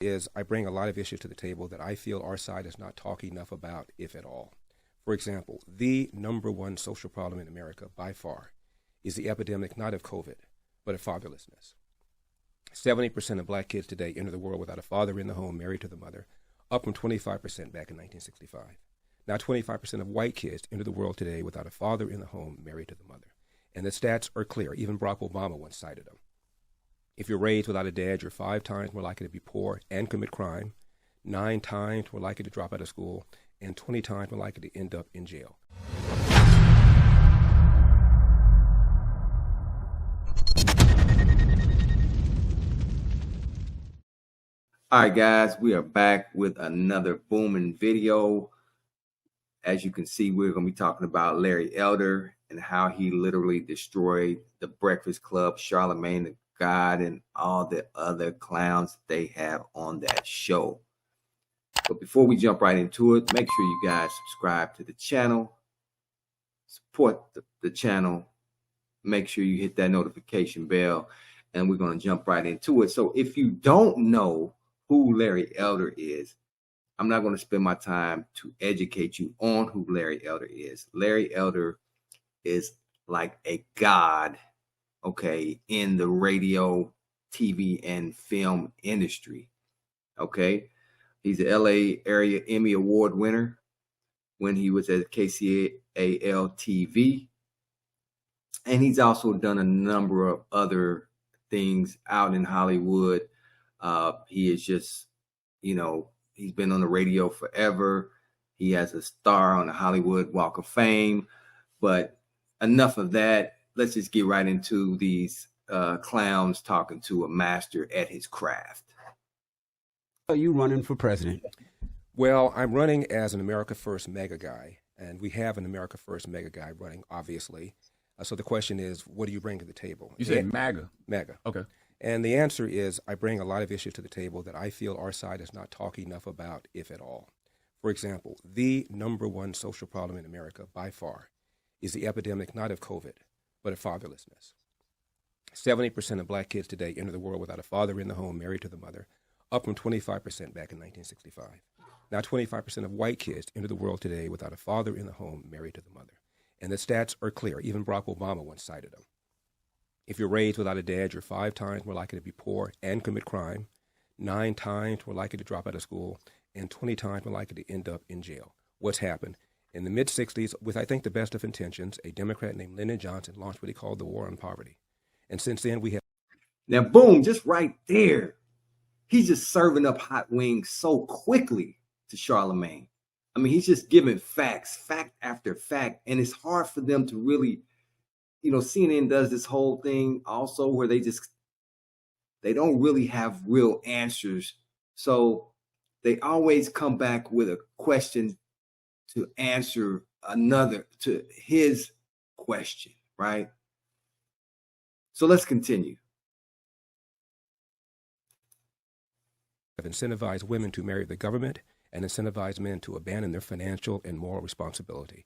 Is I bring a lot of issues to the table that I feel our side is not talking enough about, if at all. For example, the number one social problem in America by far is the epidemic not of COVID, but of fatherlessness. 70% of black kids today enter the world without a father in the home, married to the mother, up from 25% back in 1965. Now 25% of white kids enter the world today without a father in the home, married to the mother. And the stats are clear. Even Barack Obama once cited them. If you're raised without a dad, you're 5 times more likely to be poor and commit crime, 9 times more likely to drop out of school, and 20 times more likely to end up in jail. All right, guys, we are back with another booming video. As you can see, we're going to be talking about Larry Elder and how he literally destroyed the Breakfast Club, Charlemagne the God, and all the other clowns they have on that show. But before we jump right into it, make sure you guys subscribe to the channel, support the channel, make sure you hit that notification bell, and we're going to jump right into it. So if you don't know who Larry Elder is, I'm not going to spend my time to educate you on who Larry Elder is. Larry Elder is like a god, okay, in the radio, TV, and film industry, okay? He's an LA area Emmy Award winner when he was at KCAL TV. And he's also done a number of other things out in Hollywood. He is just, he's been on the radio forever. He has a star on the Hollywood Walk of Fame. But enough of that. Let's just get right into these clowns talking to a master at his craft. Are you running for president? Well, I'm running as an America First mega guy, and we have an America First mega guy running, obviously. So the question is, what do you bring to the table? You said MAGA. MAGA. Okay. And the answer is I bring a lot of issues to the table that I feel our side is not talking enough about, if at all. For example, the number one social problem in America by far is the epidemic not of COVID, but of fatherlessness. 70% of black kids today enter the world without a father in the home, married to the mother, up from 25% back in 1965. Now 25% of white kids enter the world today without a father in the home, married to the mother. And the stats are clear. Even Barack Obama once cited them. If you're raised without a dad, you're 5 times more likely to be poor and commit crime, 9 times more likely to drop out of school, and 20 times more likely to end up in jail. What's happened? In the mid-'60s, with I think the best of intentions, a Democrat named Lyndon Johnson launched what he called the War on Poverty. And since then, we have... Now, boom, just right there. He's just serving up hot wings so quickly to Charlemagne. I mean, he's just giving facts, fact after fact. And it's hard for them to really, CNN does this whole thing also where they don't really have real answers. So they always come back with a question to answer to his question, right? So let's continue. Have incentivized women to marry the government and incentivize men to abandon their financial and moral responsibility.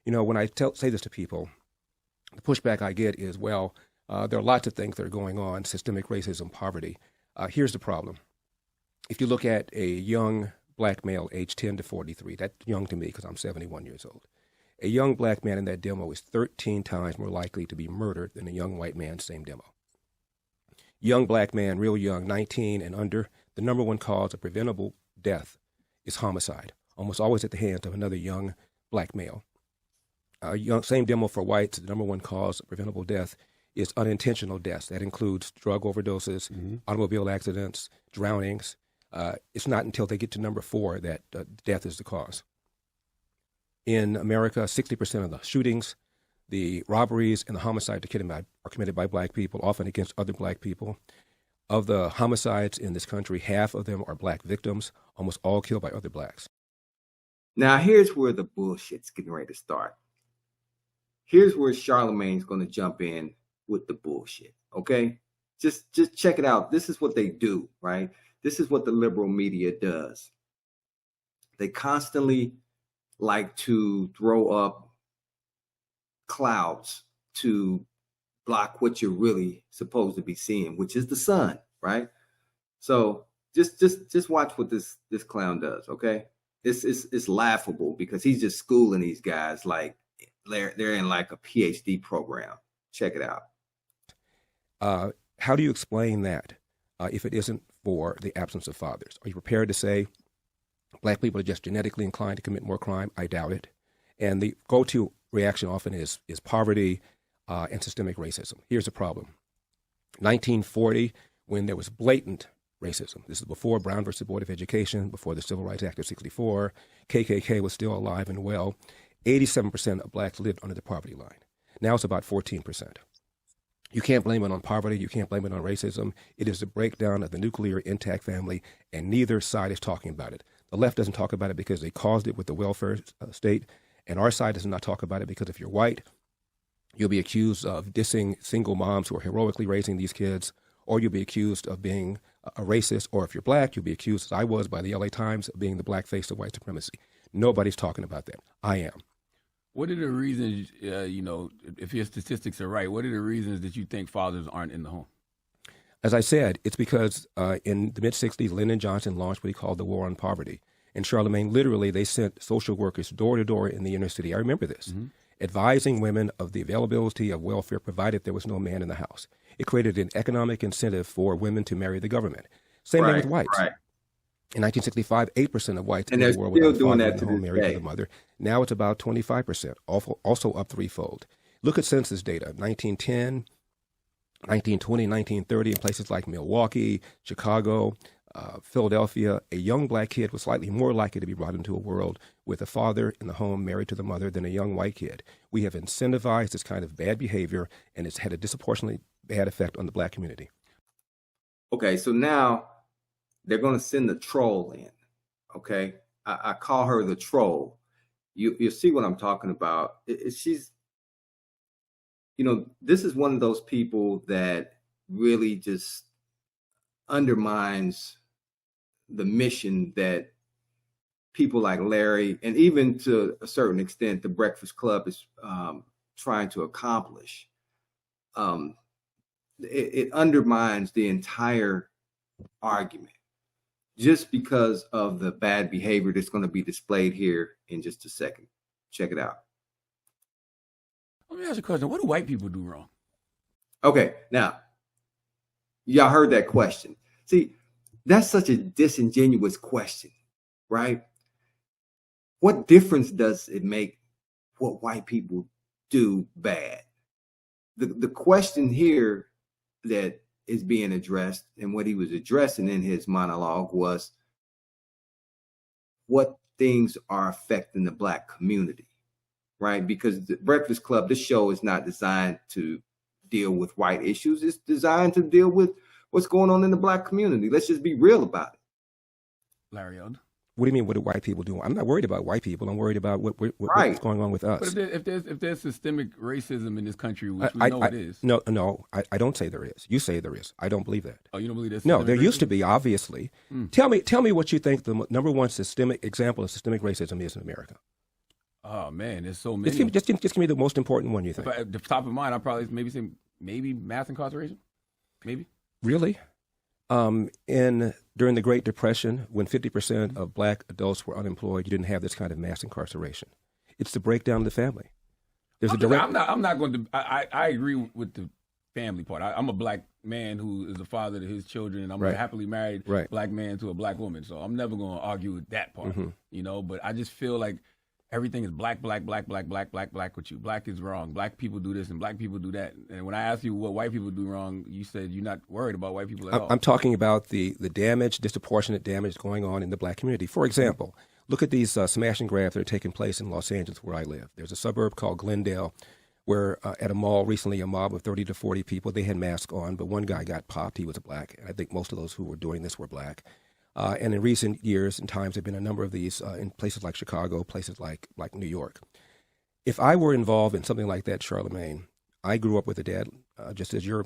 When I say this to people, the pushback I get is, well, there are lots of things that are going on, systemic racism, poverty. Here's the problem. If you look at a young black male aged 10 to 43, that's young to me because I'm 71 years old. A young black man in that demo is 13 times more likely to be murdered than a young white man, same demo. Young black man, real young, 19 and under, the number one cause of preventable death is homicide, almost always at the hands of another young black male. Same demo for whites, the number one cause of preventable death is unintentional deaths. That includes drug overdoses, automobile accidents, drownings. It's not until they get to number 4 that death is the cause. In America, 60% of the shootings, the robberies, and the homicides are committed by black people, often against other black people. Of the homicides in this country, half of them are black victims, almost all killed by other blacks. Now, here's where the bullshit's getting ready to start. Here's where Charlemagne's going to jump in with the bullshit, okay? Just check it out. This is what they do, right? This is what the liberal media does. They constantly like to throw up clouds to block what you're really supposed to be seeing, which is the sun, right? So Just watch what this clown does. Okay, it's laughable because he's just schooling these guys like they're in like a PhD program. Check it out. How do you explain that if it isn't for the absence of fathers? Are you prepared to say black people are just genetically inclined to commit more crime? I doubt it. And the go-to reaction often is poverty and systemic racism. Here's the problem. 1940, when there was blatant racism, this is before Brown versus Board of Education, before the Civil Rights Act of 64, KKK was still alive and well, 87% of blacks lived under the poverty line. Now it's about 14%. You can't blame it on poverty. You can't blame it on racism. It is the breakdown of the nuclear intact family, and neither side is talking about it. The left doesn't talk about it because they caused it with the welfare state, and our side does not talk about it because if you're white, you'll be accused of dissing single moms who are heroically raising these kids, or you'll be accused of being a racist, or if you're black, you'll be accused, as I was by the LA Times, of being the black face of white supremacy. Nobody's talking about that. I am. What are the reasons, if your statistics are right, what are the reasons that you think fathers aren't in the home? As I said, it's because in the mid-'60s, Lyndon Johnson launched what he called the War on Poverty. In Charlemagne, literally, they sent social workers door to door in the inner city. I remember this, advising women of the availability of welfare provided there was no man in the house. It created an economic incentive for women to marry the government. Same thing with whites. Right. In 1965, 8% of whites and in they're the world still without doing father that in to the home this married day. to the mother. Now it's about 25%, also up threefold. Look at census data, 1910, 1920, 1930, in places like Milwaukee, Chicago, Philadelphia, a young black kid was slightly more likely to be brought into a world with a father in the home married to the mother than a young white kid. We have incentivized this kind of bad behavior, and it's had a disproportionately bad effect on the black community. Okay, so now they're going to send the troll in. Okay, I call her the troll. You'll see what I'm talking about. She's, this is one of those people that really just undermines the mission that people like Larry, and even to a certain extent, the Breakfast Club is trying to accomplish. It undermines the entire argument just because of the bad behavior that's going to be displayed here in just a second. Check it out. Let me ask you a question. What do white people do wrong? Okay, now, y'all heard that question. See, that's such a disingenuous question, right? What difference does it make what white people do bad? The question here that is being addressed, and what he was addressing in his monologue, was what things are affecting the black community, right? Because the Breakfast Club, this show is not designed to deal with white issues. It's designed to deal with what's going on in the black community. Let's just be real about it. Larry Elder. What do you mean, what do white people do? I'm not worried about white people. I'm worried about what's going on with us. But if there's systemic racism in this country, which we know it is. No, I don't say there is. You say there is. I don't believe that. Oh, you don't believe that? No, there used to be, obviously. Tell me what you think the number one systemic example of systemic racism is in America. Oh man, there's so many. Just give me the most important one you think. At the top of mind, I'll probably maybe say mass incarceration. Maybe. Really? During the Great Depression, when 50% of black adults were unemployed, you didn't have this kind of mass incarceration. It's the breakdown of the family. I'm not going to. I agree with the family part. I'm a black man who is a father to his children, and I'm a happily married black man to a black woman. So I'm never going to argue with that part, But I just feel like everything is black with you. Black is wrong. Black people do this and black people do that. And when I ask you what white people do wrong, you said you're not worried about white people at all. I'm talking about the damage, disproportionate damage going on in the black community. For example, look at these smash and grabs that are taking place in Los Angeles, where I live. There's a suburb called Glendale where at a mall recently, a mob of 30 to 40 people, they had masks on, but one guy got popped. He was a black. And I think most of those who were doing this were black. And in recent years and times, there have been a number of these in places like Chicago, places like New York. If I were involved in something like that, Charlemagne, I grew up with a dad, just as you're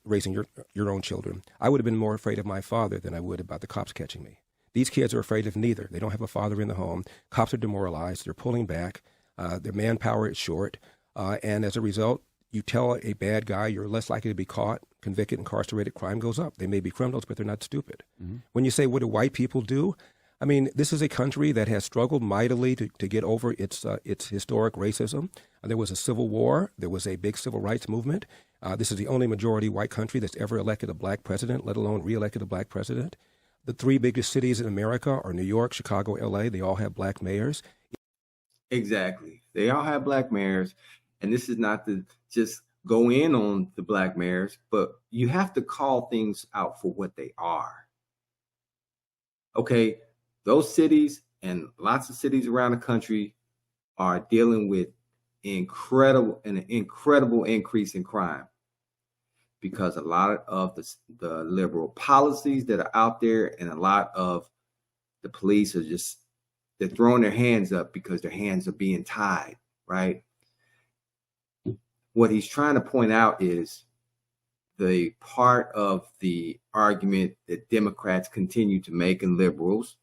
raising your own children. I would have been more afraid of my father than I would about the cops catching me. These kids are afraid of neither. They don't have a father in the home. Cops are demoralized. They're pulling back. Their manpower is short. And as a result, you tell a bad guy you're less likely to be caught, convicted, incarcerated, crime goes up. They may be criminals, but they're not stupid. When you say, what do white people do? I mean, this is a country that has struggled mightily to get over its historic racism. There was a civil war. There was a big civil rights movement. This is the only majority white country that's ever elected a black president, let alone reelected a black president. The three biggest cities in America are New York, Chicago, L.A. They all have black mayors. Exactly. They all have black mayors. And this is not to just go in on the black mayors, but you have to call things out for what they are. Okay, those cities and lots of cities around the country are dealing with an incredible increase in crime because a lot of the liberal policies that are out there and a lot of the police are they're throwing their hands up because their hands are being tied, right? What he's trying to point out is the part of the argument that Democrats continue to make and liberals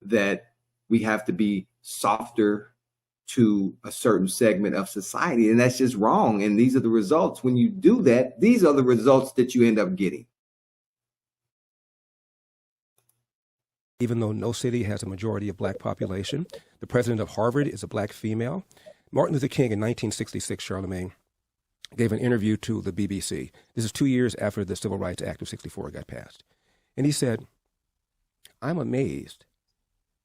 that we have to be softer to a certain segment of society. And that's just wrong. And these are the results. When you do that, these are the results that you end up getting. Even though no city has a majority of black population, the president of Harvard is a black female. Martin Luther King in 1966, Charlemagne, gave an interview to the BBC. This is 2 years after the Civil Rights Act of 64 got passed. And he said, I'm amazed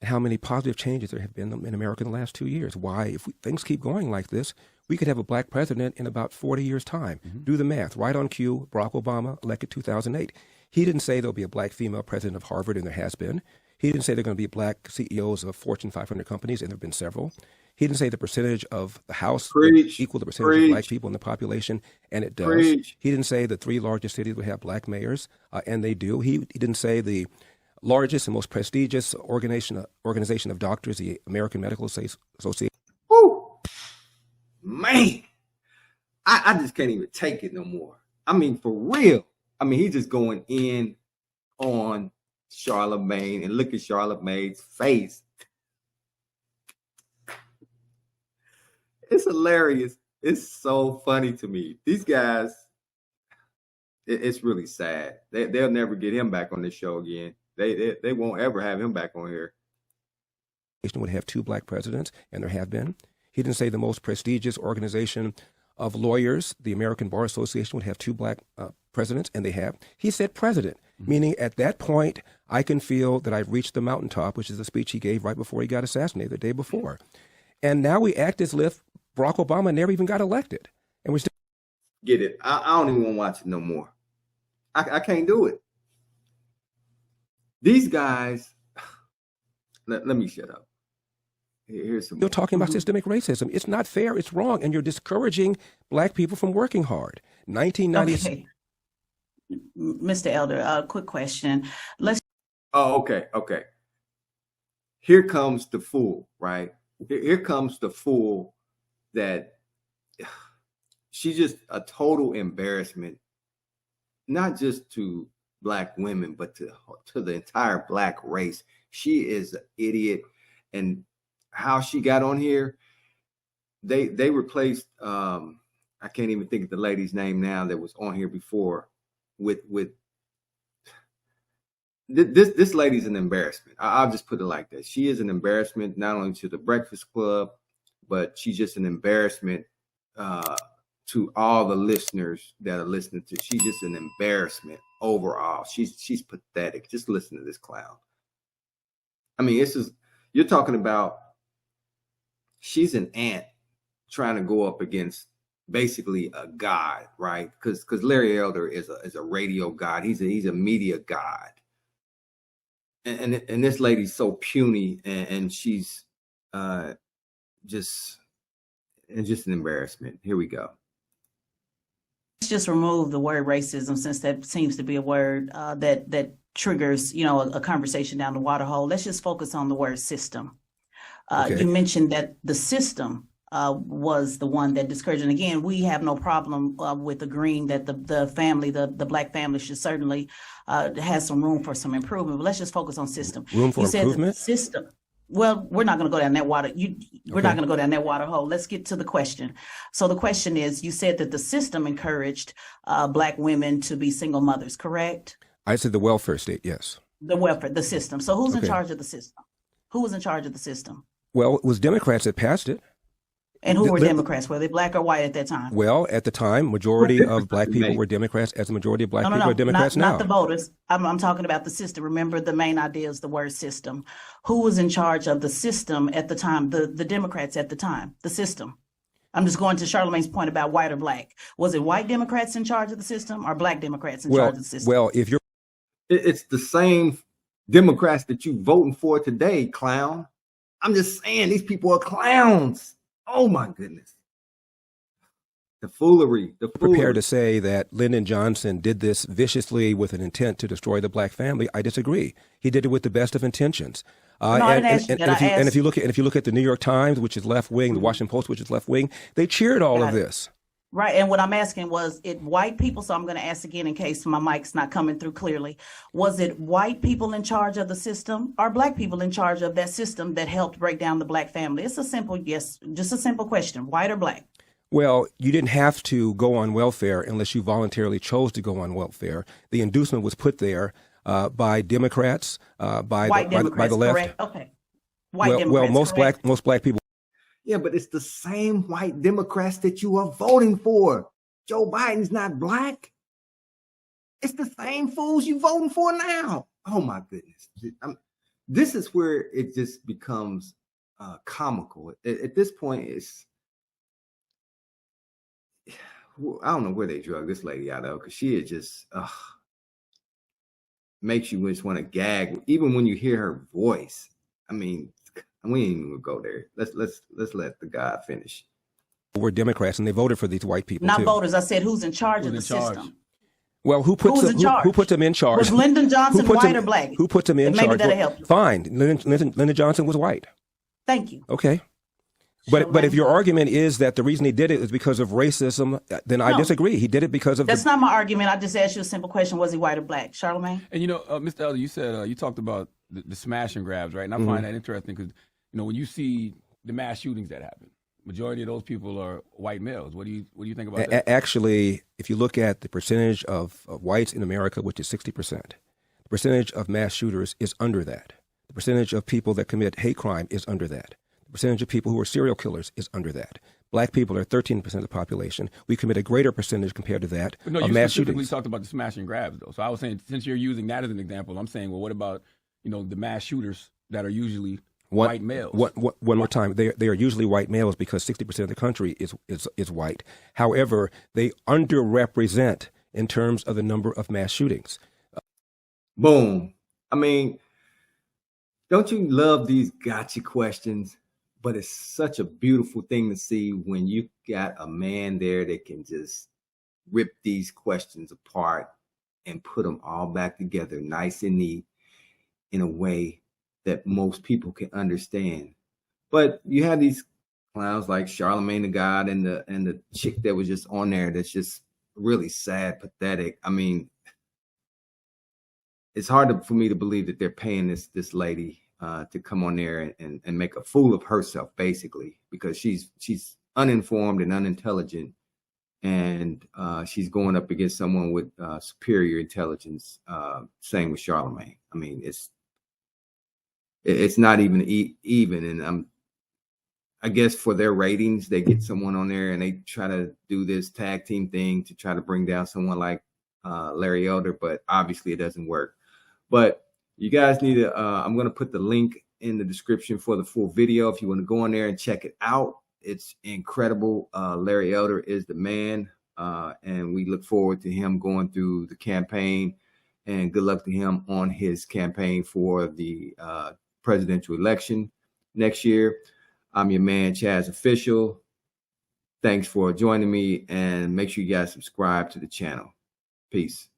at how many positive changes there have been in America in the last 2 years. Why, if things keep going like this, we could have a black president in about 40 years' time. Do the math. Right on cue, Barack Obama, elected 2008. He didn't say there'll be a black female president of Harvard, and there has been. He didn't say there are going to be black CEOs of Fortune 500 companies, and there have been several. He didn't say the percentage of the House would equal the percentage of black people in the population, and it does. He didn't say the three largest cities would have black mayors, and they do. He didn't say the largest and most prestigious organization of doctors, the American Medical Association. Woo! Man, I just can't even take it no more. I mean, for real. I mean, he's just going in on Charlemagne, and look at Charlemagne's face. It's hilarious. It's so funny to me. These guys, it's really sad. They'll never get him back on this show again. They won't ever have him back on here. Would have two black presidents, and there have been. He didn't say the most prestigious organization of lawyers, the American Bar Association, would have two black presidents, and they have. He said president, meaning at that point, I can feel that I've reached the mountaintop, which is the speech he gave right before he got assassinated the day before. And now we act as if Barack Obama never even got elected. And we're still get it. I don't even want to watch it no more. I can't do it. These guys, let me shut up. Here's some. You're talking about systemic racism. It's not fair. It's wrong. And you're discouraging black people from working hard. 1990. Okay. Mr. Elder, a quick question. Okay. Here comes the fool, right? Here comes the fool that she's just a total embarrassment, not just to black women, but to the entire black race. She is an idiot. And how she got on here, they replaced I can't even think of the lady's name now that was on here before with this lady's an embarrassment. I'll just put it like that. She is an embarrassment not only to the Breakfast Club, but she's just an embarrassment to all the listeners that are listening to. She's just an embarrassment overall. She's pathetic. Just listen to this clown. I mean, you're talking about she's an ant trying to go up against basically a god, right? Because Larry Elder is a radio god. He's a media god. And this lady's so puny, and she's just an embarrassment. Here we go. Let's just remove the word racism, since that seems to be a word that triggers, a conversation down the water hole. Let's just focus on the word system. Okay. You mentioned that the system was the one that discouraged. And again, we have no problem with agreeing that the family, the black family, should certainly has some room for some improvement. But let's just focus on system. Room for improvement? System. Well, we're not going to go down that water. We're not going to go down that water hole. Let's get to the question. So the question is, you said that the system encouraged Black women to be single mothers, correct? I said the welfare state, yes. The welfare, the system. So who's in charge of the system? Who was in charge of the system? Well, it was Democrats that passed it. And who were Democrats? Were they Black or white at that time? Well, at the time, majority of Black people were Democrats, as the majority of Black people are Democrats now. Not the voters. I'm talking about the system. Remember, the main idea is the word system. Who was in charge of the system at the time? The Democrats at the time, the system. I'm just going to Charlamagne's point about white or Black. Was it white Democrats in charge of the system or Black Democrats in charge of the system? Well, if you're... It's the same Democrats that you voting for today, clown. I'm just saying, these people are clowns. Oh my goodness. The foolery. Prepared to say that Lyndon Johnson did this viciously with an intent to destroy the Black family. I disagree. He did it with the best of intentions. And if you look at the New York Times, which is left wing, the Washington Post, which is left wing, they cheered all of this. Right. And what I'm asking was it white people. So I'm going to ask again in case my mic's not coming through clearly. Was it white people in charge of the system or Black people in charge of that system that helped break down the Black family? It's a simple yes, just a simple question, white or Black? Well, you didn't have to go on welfare unless you voluntarily chose to go on welfare. The inducement was put there by Democrats, by the left. Correct. Okay. White Democrats. Well, most Black people. Yeah, but it's the same white Democrats that you are voting for. Joe Biden's not Black. It's the same fools you voting for now. Oh my goodness. This is where it just becomes comical. At this point, I don't know where they drug this lady out of, because she is just makes you just want to gag, even when you hear her voice. I mean, we ain't even go there. Let's let the guy finish. We're Democrats, and they voted for these white people. Not too. Voters. I said who's in charge of the system. Well, who puts them in charge? Was Lyndon Johnson white or Black? Who put them in charge? Maybe that'll help you. Fine. Lyndon Johnson was white. Thank you. Okay. But if your argument is that the reason he did it is because of racism, then I disagree. He did it because of... That's not my argument. I just asked you a simple question. Was he white or Black? Charlamagne? And, Mr. Elder, you said you talked about the smash and grabs, right? And I find that interesting because, when you see the mass shootings that happen, majority of those people are white males. What do you think about that? Actually, if you look at the percentage of whites in America, which is 60%, the percentage of mass shooters is under that. The percentage of people that commit hate crime is under that. The percentage of people who are serial killers is under that. Black people are 13% of the population. We commit a greater percentage compared to that of mass shootings. You specifically talked about the smash and grabs, though. So I was saying, since you're using that as an example, I'm saying, well, what about, the mass shooters that are usually white males? One more time. They are usually white males because 60% of the country is white. However, they underrepresent in terms of the number of mass shootings. Boom. I mean, don't you love these gotcha questions? But it's such a beautiful thing to see when you got a man there that can just rip these questions apart and put them all back together nice and neat in a way that most people can understand. But you have these clowns like Charlamagne the God and the chick that was just on there that's just really sad, pathetic. I mean, it's hard for me to believe that they're paying this lady to come on there and make a fool of herself, basically, because she's uninformed and unintelligent, and she's going up against someone with superior intelligence. Same with Charlamagne. I mean, it's not even even, and I guess for their ratings, they get someone on there and they try to do this tag team thing to try to bring down someone like Larry Elder, but obviously it doesn't work. But you guys need to, I'm going to put the link in the description for the full video if you want to go on there and check it out. It's incredible. Larry Elder is the man, and we look forward to him going through the campaign, and good luck to him on his campaign for the presidential election next year. I'm your man, Chaz Official. Thanks for joining me, and make sure you guys subscribe to the channel. Peace.